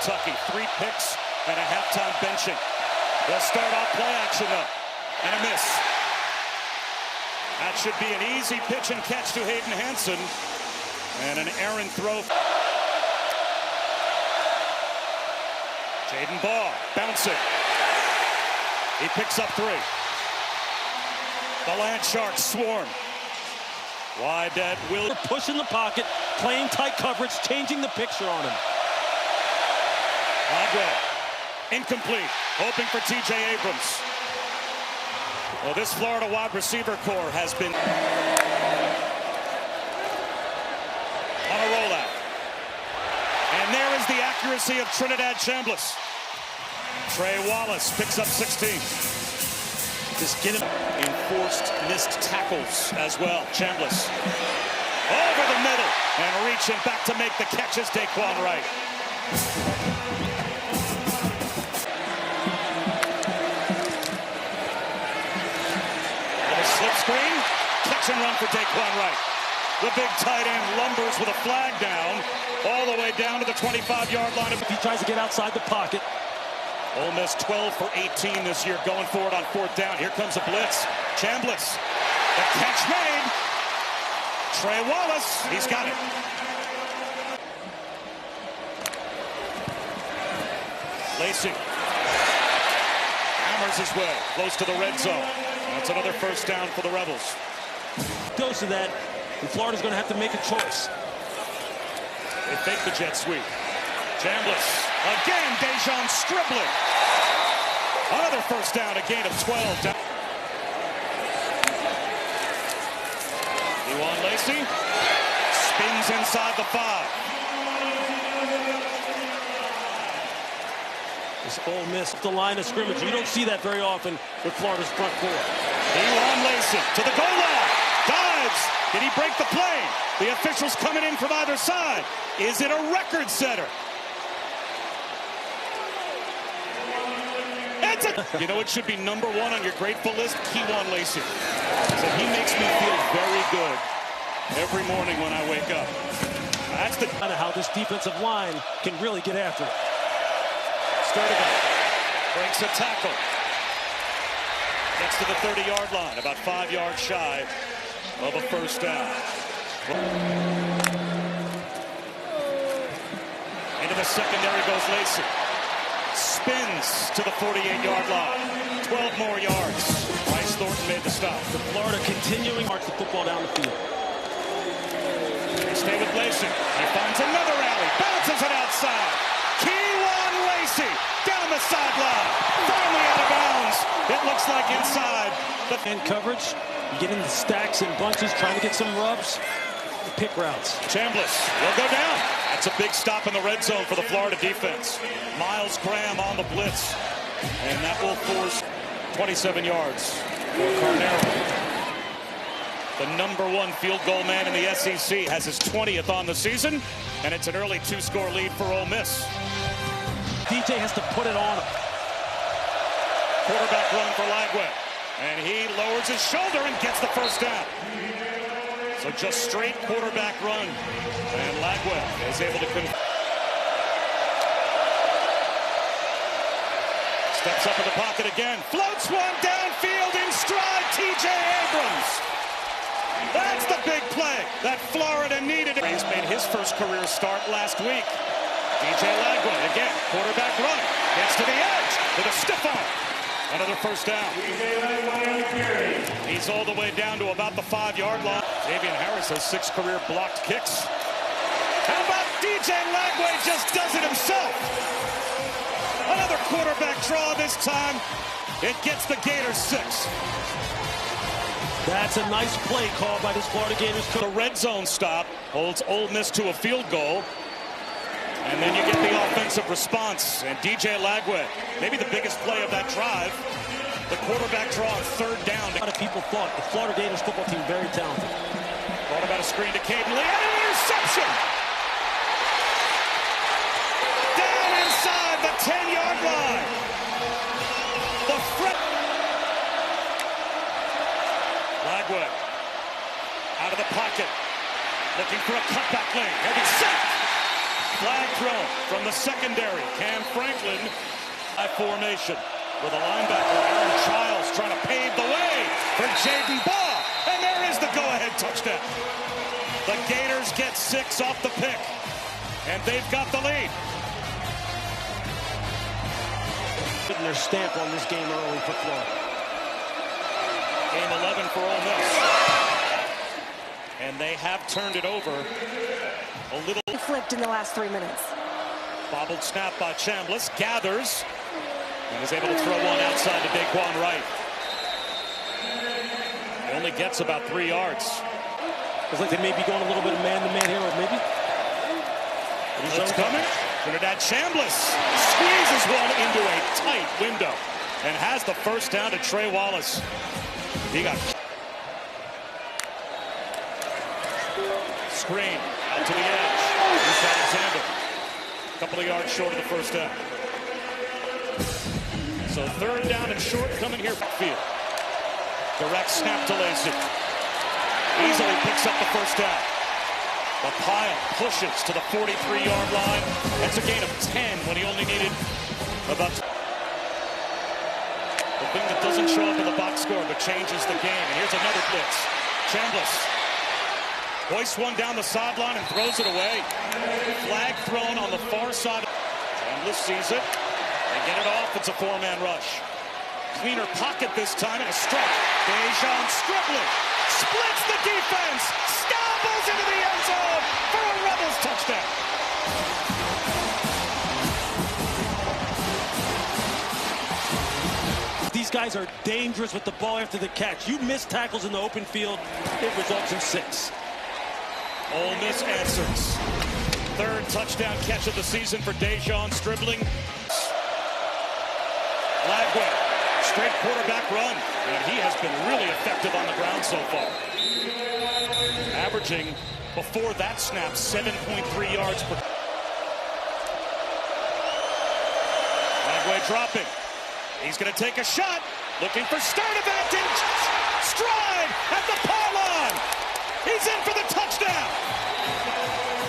Kentucky, 3 picks and a halftime benching. They'll start off play action though, and a miss. That should be an easy pitch and catch to Hayden Hansen, and an errant throw. Jaden Ball bouncing. He picks up 3. The Land Sharks swarm. Wide at Will. Pushing the pocket, playing tight coverage, changing the picture on him. Lagway, incomplete, hoping for T.J. Abrams. Well, this Florida wide receiver core has been on a rollout. And there is the accuracy of Trinidad Chambliss. Trey Wallace picks up 16. Just get him. Enforced missed tackles as well. Chambliss over the middle and reaching back to make the catches. Daquan Wright. Little slip screen, catch and run for Daquan Wright. The big tight end lumbers with a flag down all the way down to the 25-yard line. If he tries to get outside the pocket. Ole Miss 12 for 18 this year, going forward on 4th down. Here comes a blitz. Chambliss, the catch made. Trey Wallace, he's got it. Lacey hammers his way close to the red zone. That's another 1st down for the Rebels. Dose of that, and Florida's going to have to make a choice. They fake the jet sweep. Chambliss, again, Dejon Stribling. Another 1st down, a gain of 12. Dewan Lacey spins inside the 5. This Ole Miss, the line of scrimmage. You don't see that very often with Florida's front 4. Dewan Lacey to the goal line. Dives. Did he break the play? The officials coming in from either side. Is it a record setter? You know, it should be number 1 on your grateful list, Kewan Lacey. So he makes me feel very good every morning when I wake up. That's the kind of how this defensive line can really get after it. Sturdivant breaks a tackle. Gets to the 30-yard line, about 5 yards shy of a 1st down. Into the secondary goes Lacey. Spins to the 48-yard line. 12 more yards. Bryce Thornton made the stop. The Florida continuing to march the football down the field. They stay with Lacey. He finds another alley. Bounces it outside. Kewan Lacey down the sideline. Finally out of bounds. It looks like inside. And coverage. You get into stacks and bunches, trying to get some rubs. Pick routes. Chambliss will go down. That's a big stop in the red zone for the Florida defense. Miles Graham on the blitz. And that will force 27 yards for Carnero. The number 1 field goal man in the SEC has his 20th on the season. And it's an early 2-score lead for Ole Miss. DJ has to put it on him. Quarterback run for Lagway. And he lowers his shoulder and gets the 1st down. So just straight quarterback run. And Lagway is able to steps up in the pocket again. Floats one downfield in stride. T.J. Abrams. That's the big play that Florida needed. He's made his 1st career start last week. D.J. Lagway again. Quarterback run. Gets to the edge with a stiff arm. Another 1st down. He's all the way down to about the 5-yard line. Xavier Harris has 6 career blocked kicks. How about DJ Lagway just does it himself? Another quarterback draw this time. It gets the Gators 6. That's a nice play call by this Florida Gators. The red zone stop holds Ole Miss to a field goal. And then you get the offensive response. And DJ Lagway, maybe the biggest play of that drive. The quarterback draw on 3rd down. A lot of people thought the Florida Gators football team very talented. Thought about a screen to Caden Lee. And an interception! Down inside the 10-yard line. The Lagway out of the pocket. Looking for a cutback lane. Heavy sack. Flag thrown from the secondary. Cam Franklin, high formation with a linebacker, Aaron Childs, trying to pave the way for Jaden Baugh. And there is the go-ahead touchdown. The Gators get 6 off the pick, and they've got the lead. Putting their stamp on this game early for Florida. Game 11 for Ole Miss. And they have turned it over a little. Flipped in the last 3 minutes. Bobbled snap by Chambliss, gathers, and is able to throw one outside to Daquan Wright. He only gets about 3 yards. Looks like they may be going a little bit of man-to-man here, or maybe. It's coming. Trinidad Chambliss squeezes one into a tight window and has the first down to Trey Wallace. He got screen out to the edge. Bruce Alexander, a couple of yards short of the first down. So 3rd down and short coming here from field. Direct snap to Lacey. Easily picks up the first down. The pile pushes to the 43-yard line. That's a gain of 10 when he only needed about. The thing that doesn't show up in the box score but changes the game. And here's another blitz. Chambliss hoists one down the sideline and throws it away. Flag thrown on the far side. Chambliss sees it. They get it off. It's a 4-man rush. Cleaner pocket this time and a strike. Dejon Stribling splits the defense. Stumbles into the end zone for a Rebels touchdown. These guys are dangerous with the ball after the catch. You miss tackles in the open field, it results in 6. Ole Miss answers. 3rd touchdown catch of the season for Dejon Stribling. Lagway, straight quarterback run, and he has been really effective on the ground so far. Averaging, before that snap, 7.3 yards per. Lagway dropping. He's going to take a shot, looking for start advantage. Stride at the pylon. He's in for the touchdown.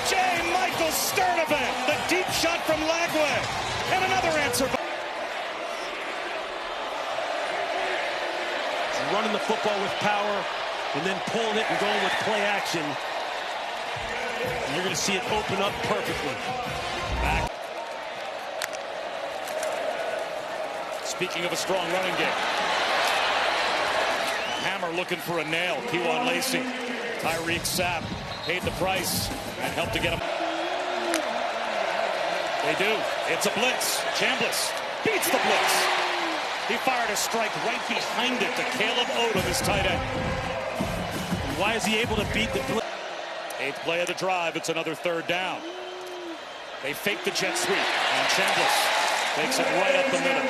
J. Michael Sturdivant, the deep shot from Lagway. And another answer. Running the football with power and then pulling it and going with play action. And you're going to see it open up perfectly. Back. Speaking of a strong running game. Hammer looking for a nail. Kewan Lacey. Tyreek Sapp paid the price and helped to get him. They do. It's a blitz. Chambliss beats the blitz. He fired a strike right behind it to Caleb Odom, his tight end. And why is he able to beat the blitz? 8th play of the drive. It's another 3rd down. They fake the jet sweep, and Chambliss takes it right up the middle.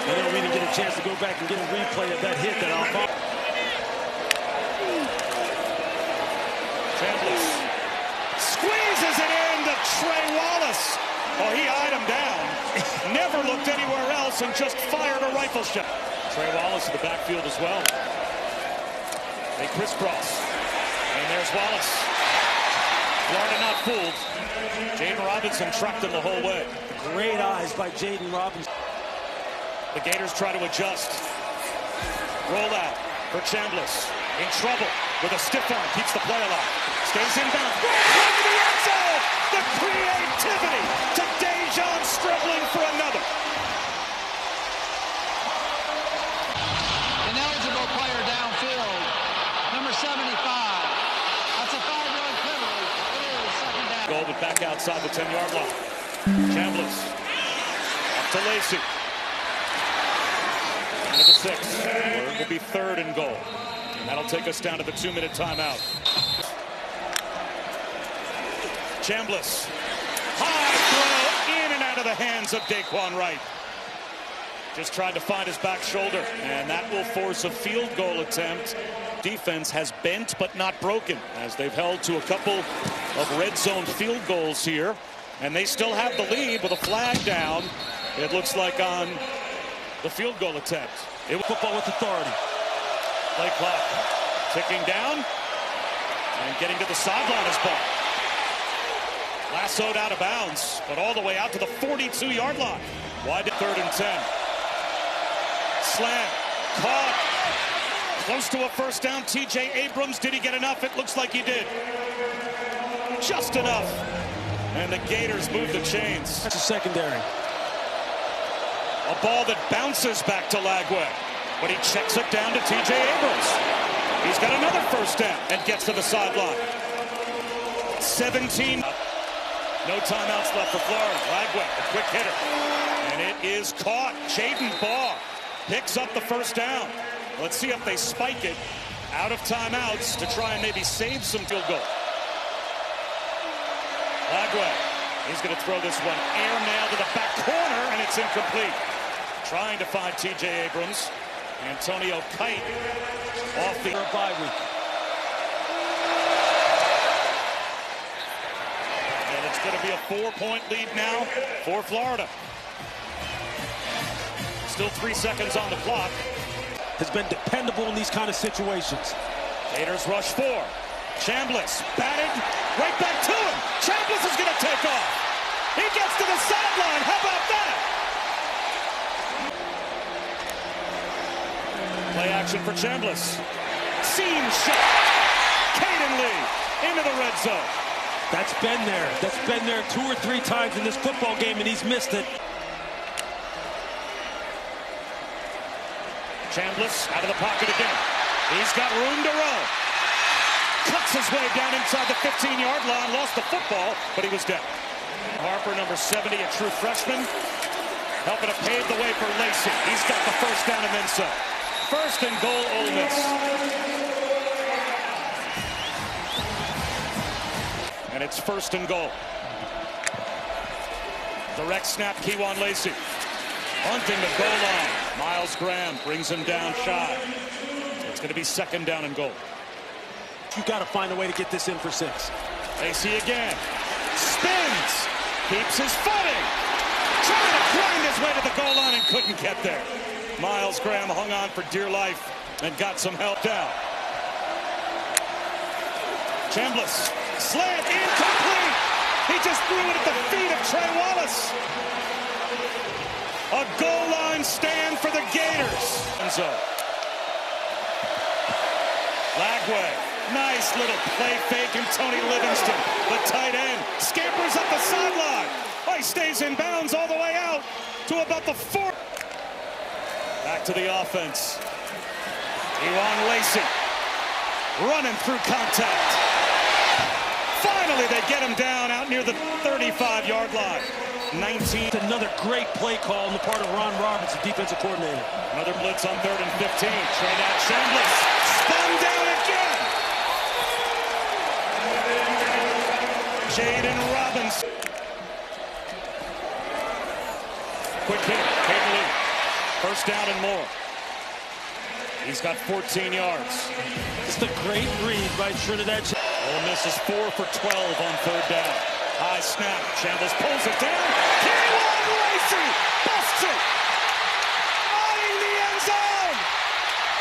And then we didn't get a chance to go back and get a replay of that hit that Alphonse. Chambliss squeezes it into Trey Wallace. Oh, he eyed him down. Never looked anywhere else and just fired a rifle shot. Trey Wallace in the backfield as well. They crisscross. And there's Wallace. Florida not fooled. Jaden Robinson tracked him the whole way. Great eyes by Jaden Robinson. The Gators try to adjust. Roll out for Chambliss. In trouble with a stiff arm. Keeps the play alive. Stays inbound. Into the end zone. The creativity to Dejon Stribling for another. Ineligible player downfield. Number 75. That's a 5-yard penalty. It is 2nd down. Goal, but back outside the 10-yard line. Chambliss. Up to Lacey. Into the 6. Where it will be 3rd and goal. And that'll take us down to the 2-minute timeout. Chambliss. High throw in and out of the hands of Daquan Wright. Just tried to find his back shoulder, and that will force a field goal attempt. Defense has bent but not broken, as they've held to a couple of red zone field goals here, and they still have the lead with a flag down. It looks like on the field goal attempt. It was Football with authority. play clock ticking down, and getting to the sideline is ball. Lassoed out of bounds, but all the way out to the 42-yard line. Wide to 3rd and 10. Slam. Caught. Close to a first down. TJ Abrams. Did he get enough? It looks like he did. Just enough. And the Gators move the chains. That's a secondary. A ball that bounces back to Lagway, but he checks it down to TJ Abrams. He's got another first down and gets to the sideline. 17. No timeouts left for Florida. Lagway, a quick hitter. And it is caught. Jaden Baugh picks up the first down. Let's see if they spike it out of timeouts to try and maybe save some field goal. Lagway, he's going to throw this one air nail to the back corner, and it's incomplete. Trying to find TJ Abrams. Antonio Kite off the bye week. And it's going to be a 4-point lead now for Florida. Still 3 seconds on the clock. Has been dependable in these kind of situations. Gators rush 4. Chambliss batted right back to him. Chambliss is going to take off. He gets to the sideline. How about that? Play action for Chambliss. Seam shot. Caden Lee into the red zone. That's been there. That's been there 2 or 3 times in this football game, and he's missed it. Chambliss out of the pocket again. He's got room to roll. Cuts his way down inside the 15-yard line. Lost the football, but he was down. Harper, number 70, a true freshman, helping to pave the way for Lacey. He's got the first down and then some. First and goal, Ole Miss. And it's first and goal. Direct snap, Kewan Lacey. Hunting the goal line. Miles Graham brings him down shy. It's going to be second down and goal. You got to find a way to get this in for 6. Lacey again. Spins. Keeps his footing. Trying to grind his way to the goal line and couldn't get there. Miles Graham hung on for dear life and got some help down. Chambliss. Slant incomplete. He just threw it at the feet of Trey Wallace. A goal line stand for the Gators. Lagway. Nice little play fake, and Tony Livingston, the tight end, scampers up the sideline. He stays in bounds all the way out to about the 4. Back to the offense. Kewan Lacey running through contact. Finally, they get him down out near the 35-yard line. 19. Another great play call on the part of Ron Roberts, the defensive coordinator. Another blitz on 3rd and 15. Trinidad Chambliss spun down again. Jaden Robinson. Quick hit. Caden Lee. First down and more. He's got 14 yards. It's a great read by Trinidad. Ole Miss is 4 for 12 on 3rd down. High snap. Chambliss pulls it down. Kewan Lacey busts it. Eyeing the end zone.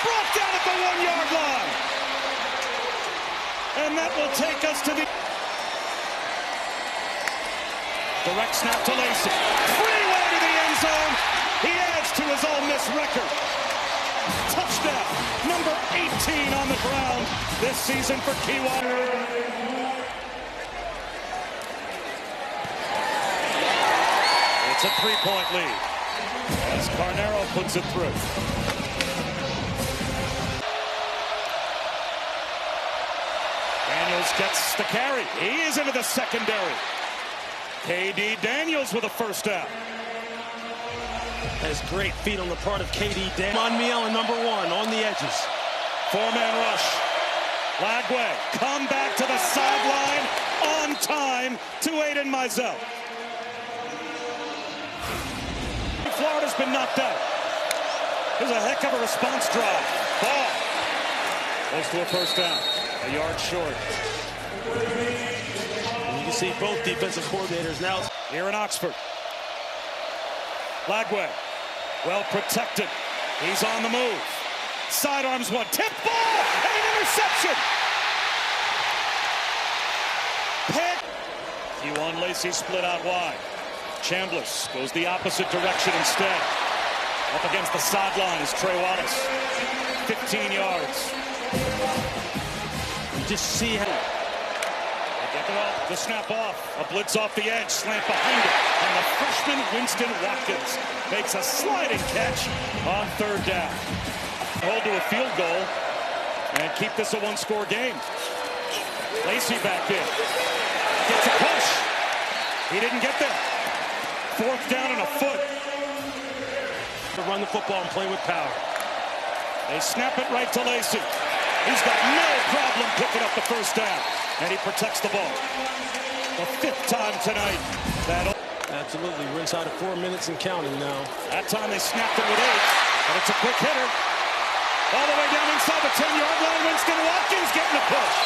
Brought down at the 1-yard line. And that will take us to the direct snap to Lacey. Freeway to the end zone. He adds to his Ole Miss record. Touchdown, number 18 on the ground this season for Kewan. It's a 3-point lead as Carnero puts it through. Daniels gets the carry. He is into the secondary. KD Daniels with a first down. Has great feet on the part of KD Daniels. Monmiel, number 1 on the edges. 4-man rush. Lagway come back to the sideline on time to Aiden Mizell. Florida's been knocked out. There's a heck of a response drive. Ball goes to a first down. A yard short. And you can see both defensive coordinators now. Here in Oxford. Lagway, well protected. He's on the move. Sidearms one. Tip ball and an interception. Pick. Kewan Lacey split out wide. Chambliss goes the opposite direction instead. Up against the sideline is Trey Wallace. 15 yards. You just see how They get the snap off. A blitz off the edge. Slant behind it. And the freshman Winston Watkins makes a sliding catch on third down. Hold to a field goal and keep this a one-score game. Lacey back in. Gets a push. He didn't get there. Fourth down and a foot. to run the football and play with power. They snap it right to Lacey. He's got no problem picking up the first down, and he protects the ball. The fifth time tonight. Absolutely. We're inside of 4 minutes and counting now. That time they snapped it with 8, but it's a quick hitter. All the way down inside the 10-yard line. Winston Watkins getting a push.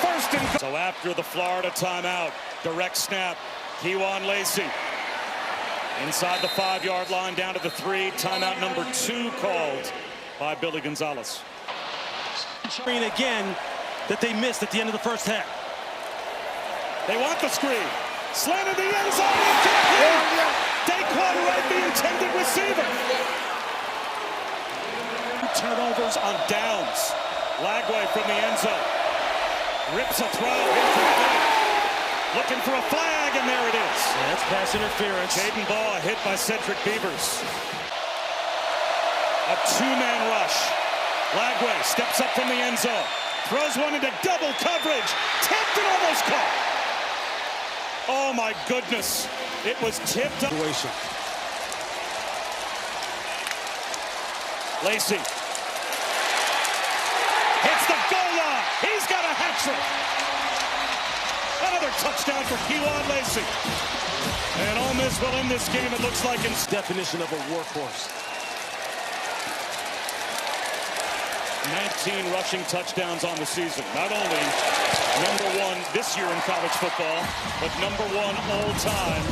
First and goal. So after the Florida timeout, direct snap, Kewan Lacey. Inside the 5-yard line, down to the 3. Timeout number 2 called by Billy Gonzalez. Screen again that they missed at the end of the first half. They want the screen. Slanted the end zone. Incomplete. Daquan Wright, the intended receiver. Turnovers on downs. Lagway from the end zone. Rips a throw. Looking for a flag, and there it is. Yeah, that's pass interference. Jaden Baugh hit by Cedric Beavers. A 2-man rush. Lagway steps up from the end zone. Throws one into double coverage. Tipped and almost caught. Oh, my goodness. It was tipped up. Lacey. Hits the goal line. He's got a hat trick. Another touchdown for Kewan Lacey. And Ole Miss will end this game, it looks like, in definition of a workhorse. 19 rushing touchdowns on the season. Not only #1 this year in college football, but #1 all time.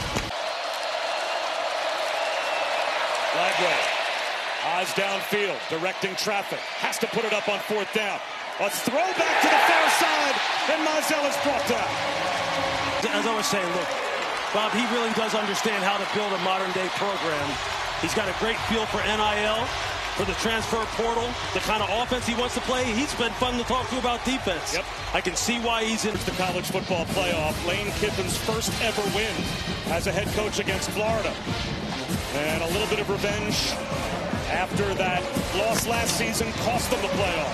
Lagway, eyes downfield, directing traffic. Has to put it up on 4th down. A throw back to the far side, and Mizell is brought down. As I was saying, look, Bob, he really does understand how to build a modern-day program. He's got a great feel for NIL, for the transfer portal, the kind of offense he wants to play. He's been fun to talk to about defense. Yep. I can see why he's in the college football playoff. Lane Kiffin's first ever win as a head coach against Florida. And a little bit of revenge after that loss last season cost them the playoff.